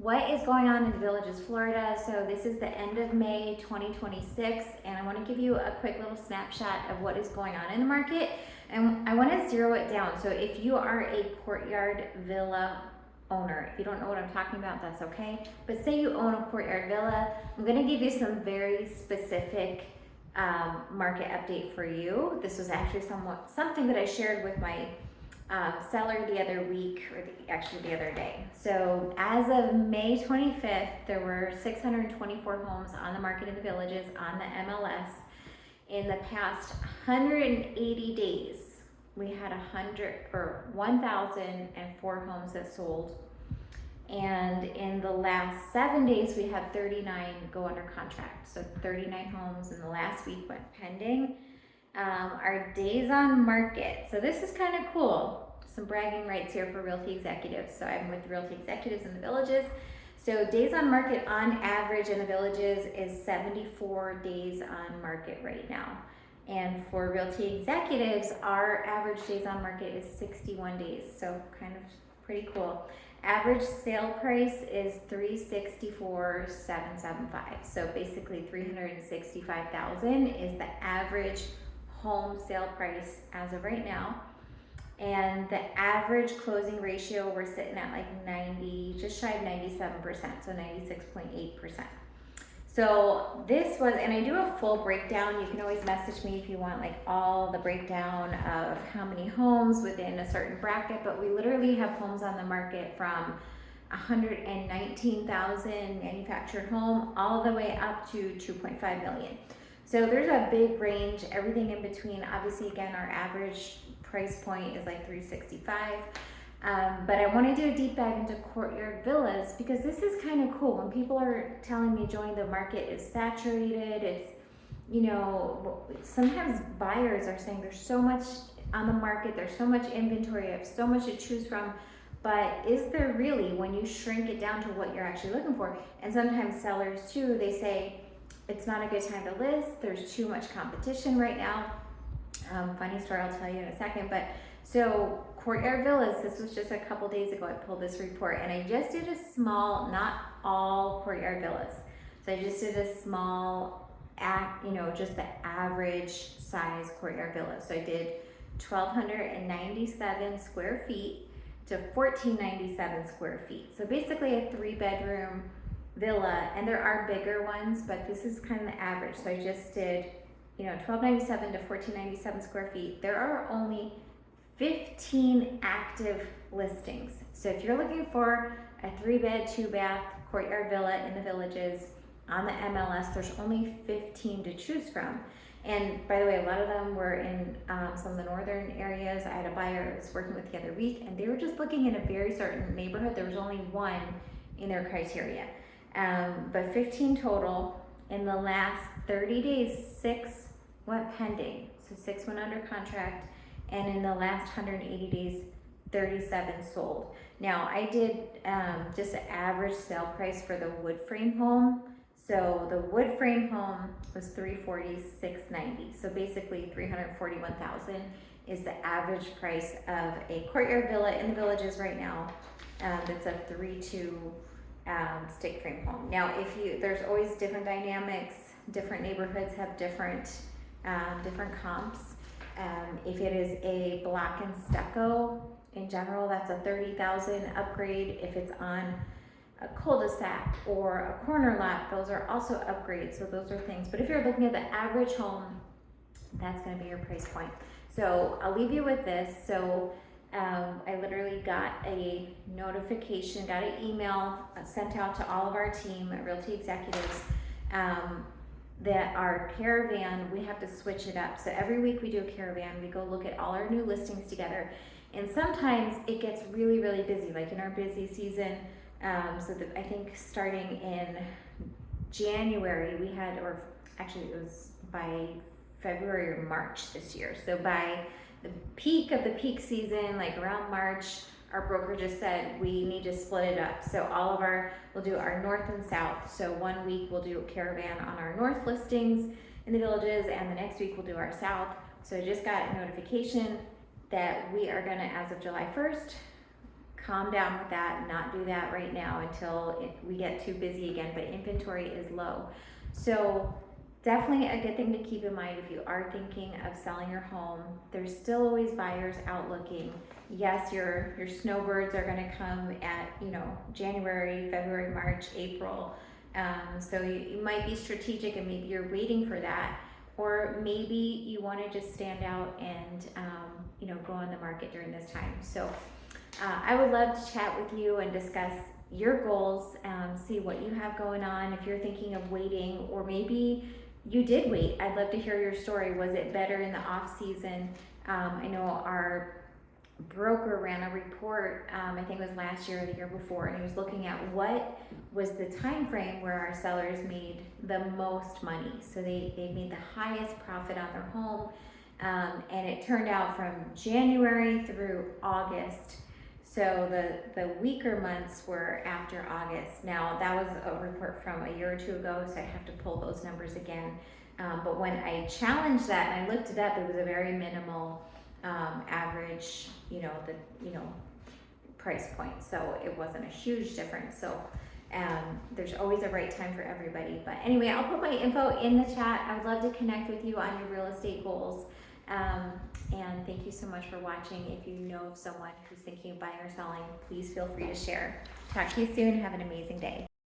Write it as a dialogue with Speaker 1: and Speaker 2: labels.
Speaker 1: what is going on in the Villages, Florida. So this is the end of May 2026, and I want to give you a quick little snapshot of what is going on in the market, and I want to zero it down. So if you are a courtyard villa owner, if you don't know what I'm talking about, that's okay, but say you own a courtyard villa, I'm going to give you some very specific market update for you. This was actually something that I shared with my seller the other week, or actually the other day. So as of May 25th, there were 624 homes on the market in the Villages on the MLS. In the past 180 days, we had 1,004 homes that sold. And in the last 7 days, we had 39 go under contract. So 39 homes in the last week went pending. Our days on market. So this is kind of cool. Some bragging rights here for realty executives. So I'm with realty executives in the Villages. So days on market on average in the Villages is 74 days on market right now. And for realty executives, our average days on market is 61 days. So kind of pretty cool. Average sale price is $364,775. So basically $365,000 is the average home sale price as of right now. And the average closing ratio, we're sitting at like 90, just shy of 97%, so 96.8%. So this was, and I do a full breakdown. You can always message me if you want like all the breakdown of how many homes within a certain bracket, but we literally have homes on the market from 119,000 manufactured home all the way up to 2.5 million. So there's a big range, everything in between. Obviously, again, our average price point is like $365. But I want to do a deep dive into courtyard villas because this is kind of cool. When people are telling me, Joanie, the market is saturated, it's, you know, sometimes buyers are saying there's so much on the market, there's so much inventory, I have so much to choose from. But is there really, when you shrink it down to what you're actually looking for? And sometimes sellers too, they say, it's not a good time to list. There's too much competition right now. Funny story, I'll tell you in a second. But so courtyard villas, this was just a couple days ago. I pulled this report and I just did a small, not all courtyard villas. So I just did a small, just the average size courtyard villa. So I did 1,297 square feet to 1,497 square feet. So basically a 3-bedroom villa, and there are bigger ones, but this is kind of the average. So I just did, 1,297 to 1,497 square feet. There are only 15 active listings. So if you're looking for a 3-bed, 2-bath courtyard villa in the Villages on the MLS, there's only 15 to choose from. And by the way, a lot of them were in some of the northern areas. I had a buyer I was working with the other week, and they were just looking in a very certain neighborhood. There was only one in their criteria. But 15 total. In the last 30 days, 6 went pending. So 6 went under contract. And in the last 180 days, 37 sold. Now I did just an average sale price for the wood frame home. So the wood frame home was $340,690. So basically $341,000 is the average price of a courtyard villa in the Villages right now. That's a 3-2 stick frame home. Now, there's always different dynamics. Different neighborhoods have different comps. If it is a block and stucco, in general, that's a $30,000 upgrade. If it's on a cul-de-sac or a corner lot, those are also upgrades. So those are things. But if you're looking at the average home, that's going to be your price point. So I'll leave you with this. So I literally got a notification, got an email sent out to all of our team at Realty Executives that our caravan, we have to switch it up. So every week we do a caravan, we go look at all our new listings together. And sometimes it gets really, really busy, like in our busy season. So that I think starting in January, we had, or actually it was by February or March this year. So by the peak of the peak season, like around March, our broker just said we need to split it up. So we'll do our north and south. So one week we'll do a caravan on our north listings in the Villages, and the next week we'll do our south. So I just got a notification that we are gonna, as of July 1st, calm down with that, not do that right now until we get too busy again, but inventory is low. So definitely a good thing to keep in mind if you are thinking of selling your home. There's still always buyers out looking. Yes, your snowbirds are gonna come at, January, February, March, April. So you might be strategic and maybe you're waiting for that. Or maybe you wanna just stand out and, go on the market during this time. So I would love to chat with you and discuss your goals, see what you have going on. If you're thinking of waiting, or maybe you did wait, I'd love to hear your story. Was it better in the off season? I know our broker ran a report, I think it was last year or the year before, and he was looking at what was the time frame where our sellers made the most money. So they made the highest profit on their home, and it turned out from January through August. So the weaker months were after August. Now that was a report from a year or two ago, so I have to pull those numbers again. But when I challenged that and I looked it up, it was a very minimal average, price point. So it wasn't a huge difference. So there's always a right time for everybody. But anyway, I'll put my info in the chat. I would love to connect with you on your real estate goals. And thank you so much for watching. If you know of someone who's thinking of buying or selling, please feel free to share. Talk to you soon. Have an amazing day.